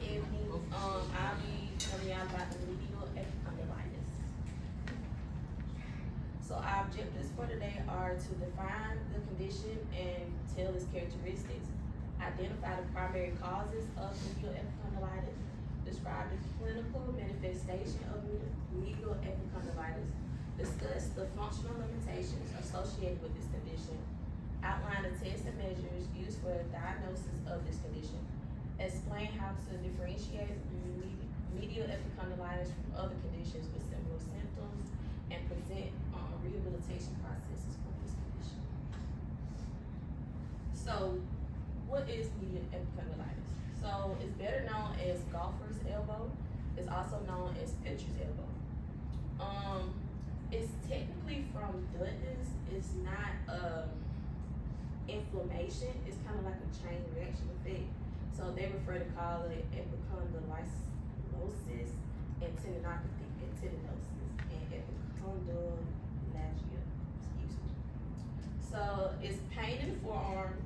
evening. I'll be telling y'all about the medial epicondylitis. So our objectives for today are to define the condition and tell its characteristics, identify the primary causes of medial epicondylitis, describe the clinical manifestation of medial epicondylitis, discuss the functional limitations associated with this condition, outline the tests and measures used for the diagnosis of this condition, explain how to differentiate medial epicondylitis from other conditions with similar symptoms, and present rehabilitation processes for this condition. So, what is medial epicondylitis? So, it's better known as golfer's elbow. It's also known as pitcher's elbow. It's technically from Dutton's. It's not inflammation. It's kind of like a chain reaction effect. So they prefer to call it epicondylitis and tendinopathy and tendinosis and epicondylalgia. Excuse me. So it's pain in the forearm,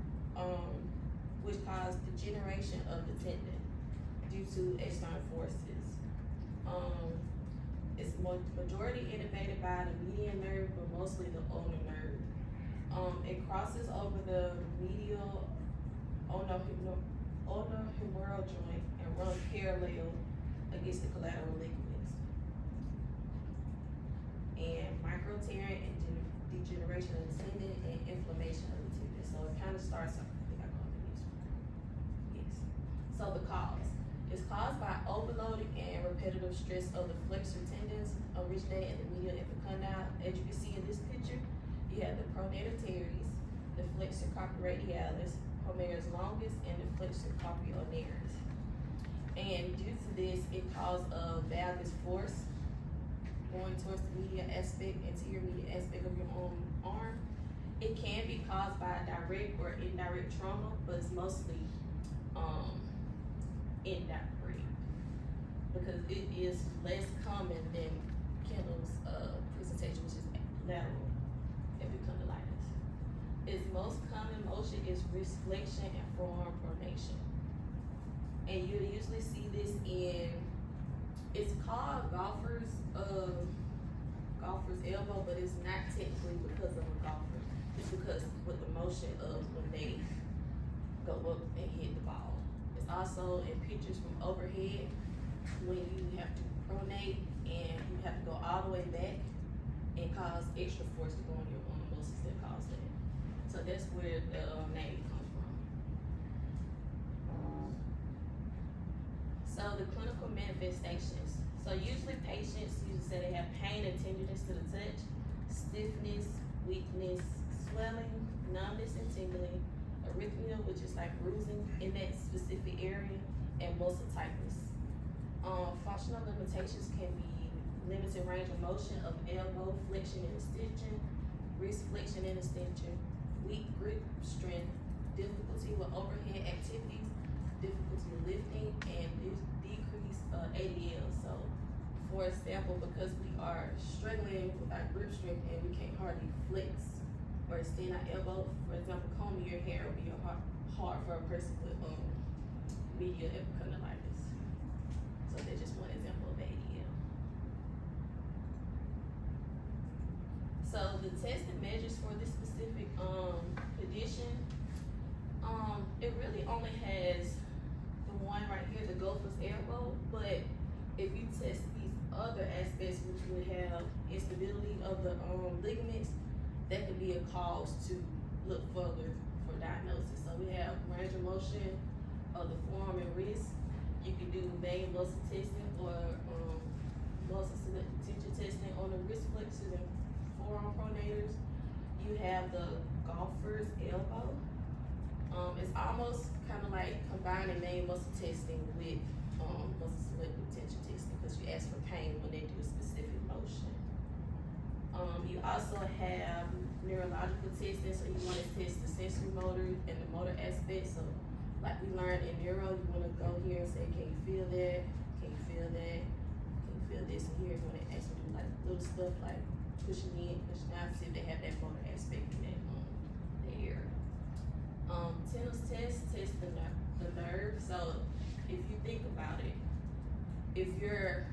which causes degeneration of the tendon due to external forces. It's majority innervated by the median nerve, but mostly the ulnar nerve. It crosses over the medial ulnar-humeral joint and runs parallel against the collateral ligaments. And microtearing and degeneration of the tendon and inflammation of the tendon. So it kind of starts off, I think I called it this one. Yes. So the cause. It's caused by overloading and repetitive stress of the flexor tendons originating in the medial epicondyle. As you can see in this picture, you have the pronator teres, the flexor carpi radialis, palmaris longus, and the flexor carpi ulnaris. And due to this, it causes a valgus force going towards the medial aspect, anterior medial aspect of your arm. It can be caused by direct or indirect trauma, but it's mostly indirect because it is less common than Kendall's presentation, which is lateral epicondylitis. Its most common motion is wrist flexion and forearm pronation. And you'll usually see this in, it's called golfer's elbow, but it's not technically because of a golfer. It's because with the motion of when they go up and hit the ball. It's also in pictures from overhead when you have to pronate and you have to go all the way back and cause extra force to go on your arm muscles that cause that. So that's where the name comes from. So the clinical manifestations. So usually patients usually say they have pain and tenderness to the touch, stiffness, weakness, swelling, numbness and tingling, arrhythmia, which is like bruising in that specific area, and muscle tightness. Functional limitations can be limited range of motion of elbow flexion and extension, wrist flexion and extension, weak grip strength, difficulty with overhead activities, difficulty lifting, and decreased ADL. So, for example, because we are struggling with our grip strength and we can't hardly flex or extend our elbow, for example, combing your hair will be hard for a person with medial epicondylitis. So that's just one example of ADL. So the test and measures for this specific condition, it really only has the one right here, the golfer's elbow, but if you test these other aspects, which would have instability of the ligaments, that could be a cause to look further for diagnosis. So we have range of motion of the forearm and wrist. You can do vein muscle testing or muscle selective tissue testing on the wrist flexors and forearm pronators. You have the golfer's elbow. It's almost kind of like combining vein muscle testing with muscle selective tissue testing because you ask for pain when they do a specific motion. You also have neurological testing, so you want to test the sensory motor and the motor aspect. So, like we learned in neuro, you want to go here and say, can you feel that? Can you feel that? Can you feel this? And here, you want to actually do like little stuff like pushing in, pushing out, see if they have that motor aspect in that area. Tendon's test the nerve. So, if you think about it, if your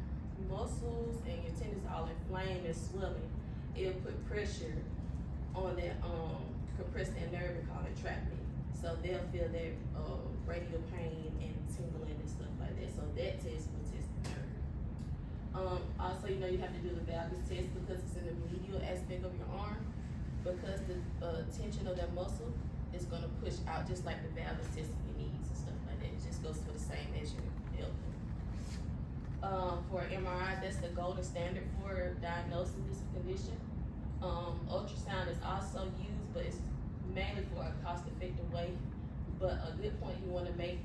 muscles and your tendons are all inflamed and swelling, it'll put pressure on that compress that nerve and call it trapment. So they'll feel that radial pain and tingling and stuff like that. So that test will test the nerve. Also, you know, you have to do the valgus test because it's in the medial aspect of your arm. Because the tension of that muscle is going to push out just like the valgus test in your knees and stuff like that. It just goes for the same as your elbow. For MRI, that's the golden standard for diagnosing this condition. Ultrasound is also used, but it's mainly for a cost-effective way. But a good point you want to make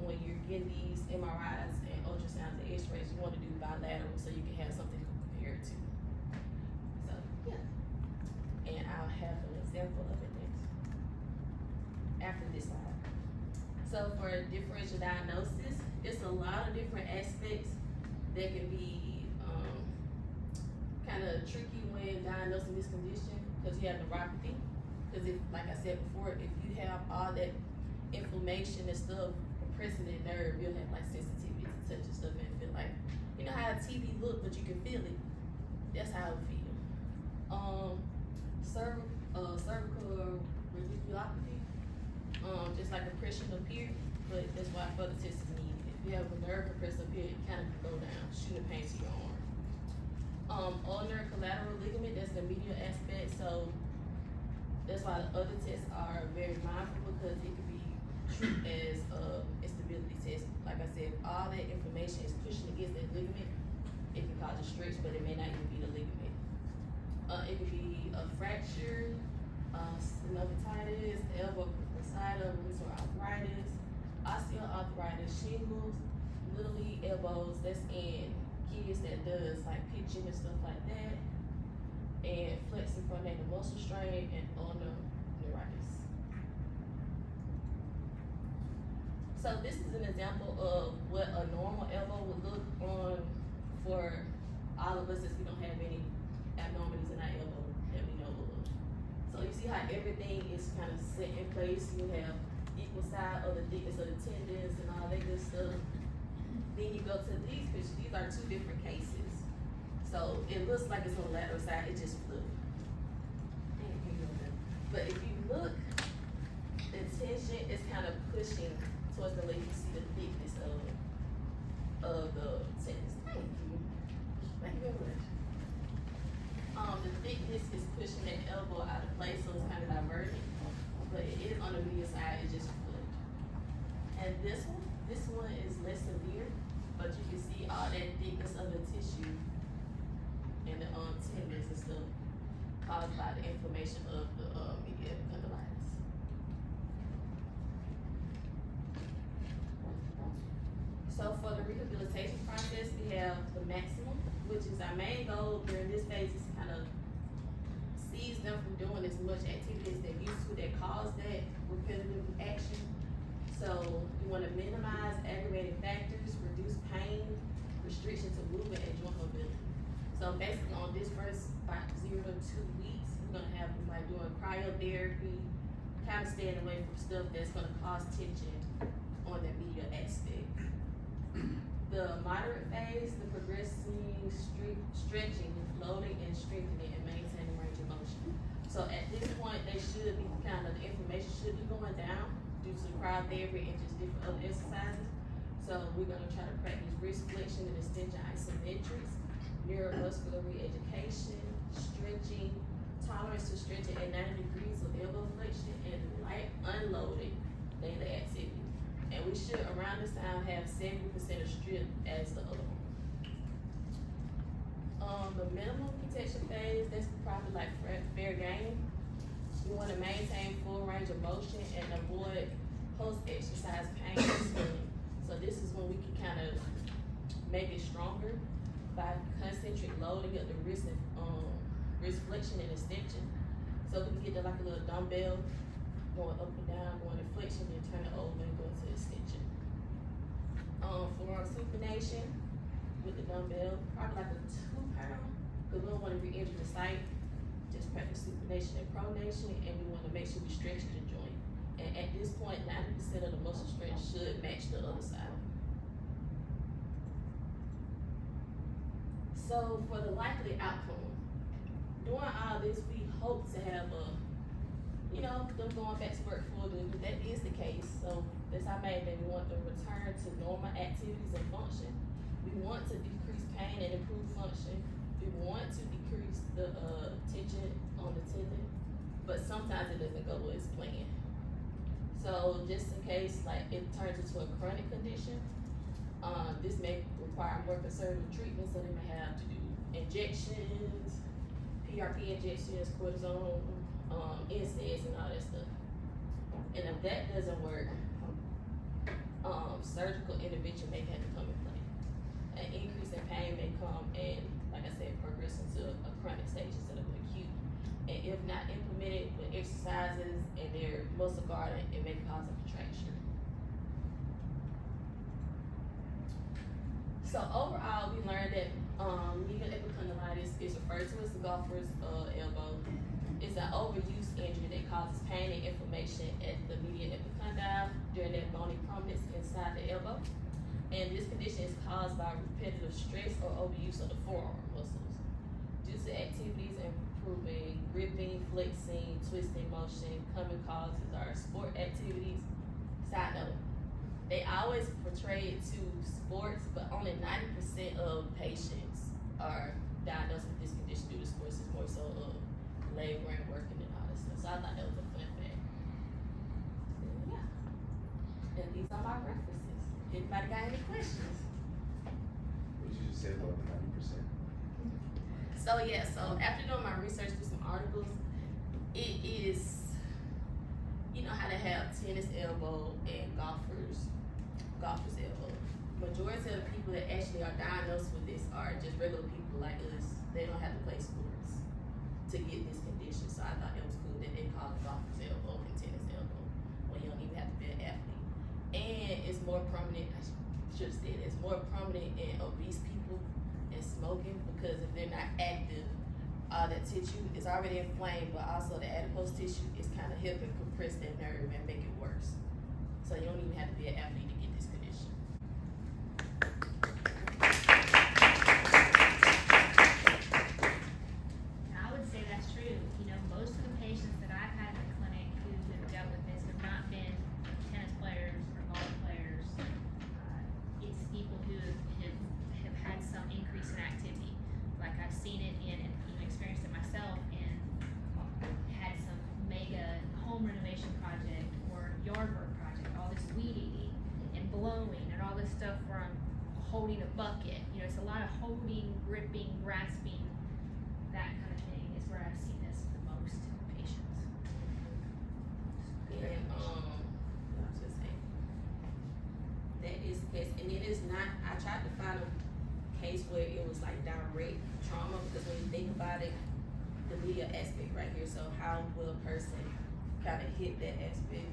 when you're getting these MRIs and ultrasounds and x-rays, you want to do bilateral so you can have something to compare to. So, yeah. And I'll have an example of it next, after this slide. So for differential diagnosis, it's a lot of different aspects that can be kind of tricky when diagnosing this condition because you have neuropathy. Because if, like I said before, if you have all that inflammation and stuff pressing that nerve, you'll have like sensitivity to touch and stuff and feel like, you know how a TV look, but you can feel it. That's how it feel. Cervical radiculopathy, just like oppression up here, but that's why further tests is needed. If you have a nerve compressed up here, it kind of can go down, shooting pain to your arm. Ulnar collateral ligament, that's the medial aspect, so that's why the other tests are very mindful because it could be treated as a instability test. Like I said, all that inflammation is pushing against that ligament. It can cause a stretch, but it may not even be the ligament. It could be a fracture, synovititis, elbow crocositis, rheumatoid arthritis, osteoarthritis, shingles, little league elbows. That's in kids that does like pitching and stuff like that, and flexing pronator muscle strain and ulnar neuritis. So this is an example of what a normal elbow would look on for all of us as we don't have any abnormalities in our elbow that we know of. So you see how everything is kind of set in place. You have equal side of the thickness of the tendons and all that good stuff. Then you go to these pictures. These are two different cases. So it looks like it's on the lateral side. It just flipped. But if you look, the tension is kind of pushing towards the leg. You see the thickness of the tendons. Thank you. Thank you very much. The thickness is pushing that elbow out of place, so it's kind of diverting. But it is on the medial side. It just flipped. And this one is less severe, but you can see all that thickness of the tissue and the tendons and stuff caused by the inflammation of the medial epicondylitis. So for the rehabilitation process, we have the maximum, which is our main goal during this phase is to kind of seize them from doing as much activity as they're used to that cause that repetitive action. So you want to minimize aggravating factors, reduce pain, restriction to movement, and joint mobility. So basically on this first about 0 to 2 weeks, we're gonna have them like doing cryotherapy, kind of staying away from stuff that's gonna cause tension on the medial aspect. The moderate phase, the progressing stretching, loading and strengthening and maintaining range of motion. So at this point, they should be the inflammation should be going down due to cryotherapy and just different other exercises. So we're gonna try to practice wrist flexion and extension isometrics, neuromuscular re-education, stretching, tolerance to stretching at 90 degrees of elbow flexion, and light unloaded daily activity. And we should around this time have 70% of strip as the other one. The minimum protection phase, that's probably like fair game. We want to maintain full range of motion and avoid post-exercise pain and swelling. So this is when we can kind of make it stronger by concentric loading of the wrist and wrist flexion and extension. So we can get to like a little dumbbell going up and down, going in flexion, and turn it over and go to extension. Forearm supination with the dumbbell, probably like a 2 pound, because we don't want to re-injure the site. Just practice supination and pronation, and we want to make sure we stretch the joint. And at this point, 90% of the muscle strength should match the other side. So for the likely outcome, doing all this, we hope to have them going back to work full duty. If that is the case, so that's our main thing. We want them to return to normal activities and function. We want to decrease pain and improve function. We want to decrease the tension on the tendon, but sometimes it doesn't go as planned. So just in case like it turns into a chronic condition, this may require more conservative treatment, so they may have to do injections, PRP injections, cortisone, NSAIDs, and all that stuff. And if that doesn't work, surgical intervention may have to come in play. An increase in pain may come and, like I said, progress into a chronic stage instead of an acute. And if not implemented with exercises and their muscle guarding, it may cause a contraction. So overall, we learned that medial epicondylitis is referred to as the golfer's elbow. It's an overuse injury that causes pain and inflammation at the medial epicondyle during that bony prominence inside the elbow. And this condition is caused by repetitive stress or overuse of the forearm muscles. Due to activities improving gripping, flexing, twisting motion, common causes are sport activities. Side note, they always portray it to sports, but only 90% of patients are diagnosed with this condition due to sports. It's more so of laboring, working, and all that stuff. So I thought that was a fun fact. Yeah. And these are my references. Anybody got any questions? What did you just say about the 90%? So yeah, so after doing my research through some articles, it is, you know how they have tennis elbow and golfer's elbow. Majority of the people that actually are diagnosed with this are just regular people like us. They don't have to play sports to get this condition. So I thought it was cool that they call it golfer's elbow and tennis elbow when you don't even have to be an athlete. And it's more prominent, I should have said, it's more prominent in obese people and smoking, because if they're not active, that tissue is already inflamed, but also the adipose tissue is kind of helping compress that nerve and make it worse. So you don't even have to be an athlete to get this condition. I would say that's true. You know, most of the patients that I've had in the clinic who have dealt with this have not been tennis players or golf players. It's people who have had some increase in activity. Like I've seen it and experienced it myself, and had some mega home renovation project or yard work project, all this weed eating and blowing and all this stuff from holding a bucket. You know, it's a lot of holding, gripping, grasping, that kind of thing is where I've seen this the most in patients. And I was just saying, that is the case. And it is not, I tried to find a case where it was like direct trauma, because when you think about it, the medial aspect right here, so how will a person kind of hit that aspect?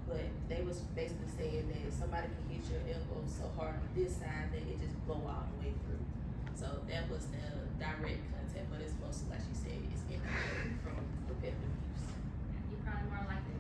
But they was basically saying that somebody can hit your elbow so hard on this side that it just blow all the way through. So that was the direct contact, but it's mostly, like she said, it's indirect from repetitive use. You're probably more likely to